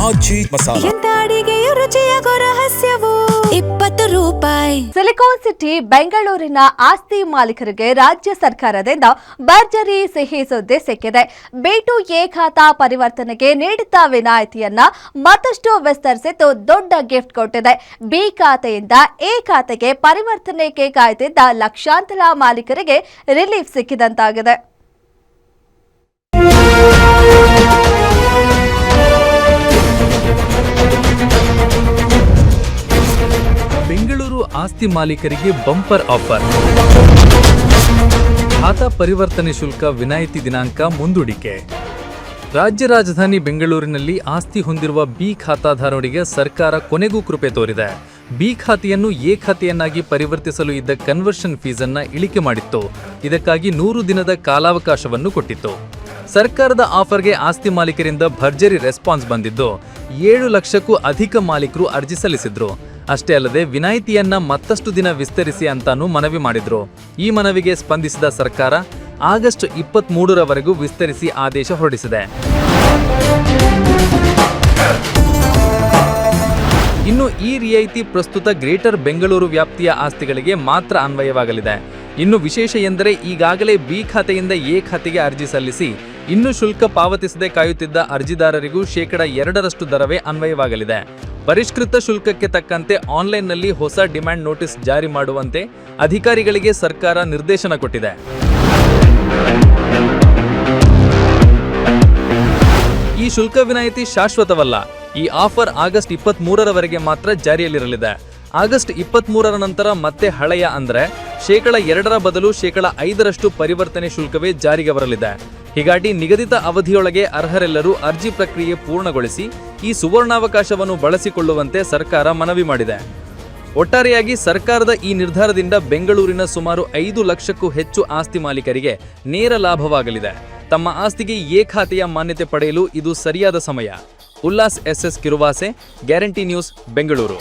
ಆಜಿ ಮಸಾಲಾ. ಎಂತ ಅಡಿಗೆಯ ರುಚಿಯಾಗೋ ರಹಸ್ಯವು 20 ರೂಪಾಯಿ. ಸಿಲಿಕಾನ್ ಸಿಟಿ ಬೆಂಗಳೂರಿನ ಆಸ್ತಿ ಮಾಲೀಕರಿಗೆ ರಾಜ್ಯ ಸರ್ಕಾರದಿಂದ ಭರ್ಜರಿ ಸಿಹಿ ಸುದ್ದಿ ಸಿಕ್ಕಿದೆ. B2A ಖಾತಾ ಪರಿವರ್ತನೆಗೆ ನೀಡಿದ್ದ ವಿನಾಯಿತಿಯನ್ನ ಮತ್ತಷ್ಟು ವಿಸ್ತರಿಸಿದ್ದು ದೊಡ್ಡ ಗಿಫ್ಟ್ ಕೊಟ್ಟಿದೆ. ಬಿ ಖಾತೆಯಿಂದ ಎ ಖಾತೆಗೆ ಪರಿವರ್ತನೆಗೆ ಕಾಯ್ದಿದ್ದ ಲಕ್ಷಾಂತರ ಮಾಲೀಕರಿಗೆ ರಿಲೀಫ್ ಸಿಕ್ಕಿದಂತಾಗಿದೆ. ಬೆಂಗಳೂರು ಆಸ್ತಿ ಮಾಲೀಕರಿಗೆ ಬಂಪರ್ ಆಫರ್. ಖಾತಾ ಪರಿವರ್ತನೆ ಶುಲ್ಕ ವಿನಾಯಿತಿ ದಿನಾಂಕ ಮುಂದೂಡಿಕೆ. ರಾಜ್ಯ ರಾಜಧಾನಿ ಬೆಂಗಳೂರಿನಲ್ಲಿ ಆಸ್ತಿ ಹೊಂದಿರುವ ಬಿ ಖಾತಾದಾರರಿಗೆ ಸರ್ಕಾರ ಕೊನೆಗೂ ಕೃಪೆ ತೋರಿದೆ. ಬಿ ಖಾತೆಯನ್ನು ಎ ಖಾತೆಯನ್ನಾಗಿ ಪರಿವರ್ತಿಸಲು ಇದ್ದ ಕನ್ವರ್ಷನ್ ಫೀಸನ್ನು ಇಳಿಕೆ ಮಾಡಿತ್ತು. ಇದಕ್ಕಾಗಿ 100 ದಿನದ ಕಾಲಾವಕಾಶವನ್ನು ಕೊಟ್ಟಿತ್ತು. ಸರ್ಕಾರದ ಆಫರ್ಗೆ ಆಸ್ತಿ ಮಾಲೀಕರಿಂದ ಭರ್ಜರಿ ರೆಸ್ಪಾನ್ಸ್ ಬಂದಿದ್ದು 7 ಲಕ್ಷಕ್ಕೂ ಅಧಿಕ ಮಾಲೀಕರು ಅರ್ಜಿ ಸಲ್ಲಿಸಿದ್ರು. ಅಷ್ಟೇ ಅಲ್ಲದೆ ವಿನಾಯಿತಿಯನ್ನ ಮತ್ತಷ್ಟು ದಿನ ವಿಸ್ತರಿಸಿ ಅಂತಾನೂ ಮನವಿ ಮಾಡಿದ್ರು. ಈ ಮನವಿಗೆ ಸ್ಪಂದಿಸಿದ ಸರ್ಕಾರ ಆಗಸ್ಟ್ 23ರವರೆಗೂ ವಿಸ್ತರಿಸಿ ಆದೇಶ ಹೊರಡಿಸಿದೆ. ಇನ್ನು ಈ ರಿಯಾಯಿತಿ ಪ್ರಸ್ತುತ ಗ್ರೇಟರ್ ಬೆಂಗಳೂರು ವ್ಯಾಪ್ತಿಯ ಆಸ್ತಿಗಳಿಗೆ ಮಾತ್ರ ಅನ್ವಯವಾಗಲಿದೆ. ಇನ್ನು ವಿಶೇಷ ಎಂದರೆ ಈಗಾಗಲೇ ಬಿ ಖಾತೆಯಿಂದ ಎ ಖಾತೆಗೆ ಅರ್ಜಿ ಸಲ್ಲಿಸಿ ಇನ್ನು ಶುಲ್ಕ ಪಾವತಿಸದೆ ಕಾಯುತ್ತಿದ್ದ ಅರ್ಜಿದಾರರಿಗೂ 2% ದರವೇ ಅನ್ವಯವಾಗಲಿದೆ. ಪರಿಷ್ಕೃತ ಶುಲ್ಕಕ್ಕೆ ತಕ್ಕಂತೆ ಆನ್ಲೈನ್ನಲ್ಲಿ ಹೊಸ ಡಿಮ್ಯಾಂಡ್ ನೋಟಿಸ್ ಜಾರಿ ಮಾಡುವಂತೆ ಅಧಿಕಾರಿಗಳಿಗೆ ಸರ್ಕಾರ ನಿರ್ದೇಶನ ಕೊಟ್ಟಿದೆ. ಈ ಶುಲ್ಕ ವಿನಾಯಿತಿ ಶಾಶ್ವತವಲ್ಲ. ಈ ಆಫರ್ ಆಗಸ್ಟ್ 23ರವರೆಗೆ ಮಾತ್ರ ಜಾರಿಯಲ್ಲಿರಲಿದೆ. ಆಗಸ್ಟ್ 23ರ ನಂತರ ಮತ್ತೆ ಹಳೆಯ ಅಂದ್ರೆ 2% ಬದಲು 5% ಪರಿವರ್ತನೆ ಶುಲ್ಕವೇ ಜಾರಿಗೆ ಬರಲಿದೆ. ಹೀಗಾಗಿ ನಿಗದಿತ ಅವಧಿಯೊಳಗೆ ಅರ್ಹರೆಲ್ಲರೂ ಅರ್ಜಿ ಪ್ರಕ್ರಿಯೆ ಪೂರ್ಣಗೊಳಿಸಿ ಈ ಸುವರ್ಣಾವಕಾಶವನ್ನು ಬಳಸಿಕೊಳ್ಳುವಂತೆ ಸರ್ಕಾರ ಮನವಿ ಮಾಡಿದೆ. ಒಟ್ಟಾರೆಯಾಗಿ ಸರ್ಕಾರದ ಈ ನಿರ್ಧಾರದಿಂದ ಬೆಂಗಳೂರಿನ ಸುಮಾರು 5 ಲಕ್ಷಕ್ಕೂ ಹೆಚ್ಚು ಆಸ್ತಿ ಮಾಲೀಕರಿಗೆ ನೇರ ಲಾಭವಾಗಲಿದೆ. ತಮ್ಮ ಆಸ್ತಿಗೆ ಎ ಖಾತೆಯ ಮಾನ್ಯತೆ ಪಡೆಯಲು ಇದು ಸರಿಯಾದ ಸಮಯ. Ullas SS Kiruvase, guarantee news, Bengaluru.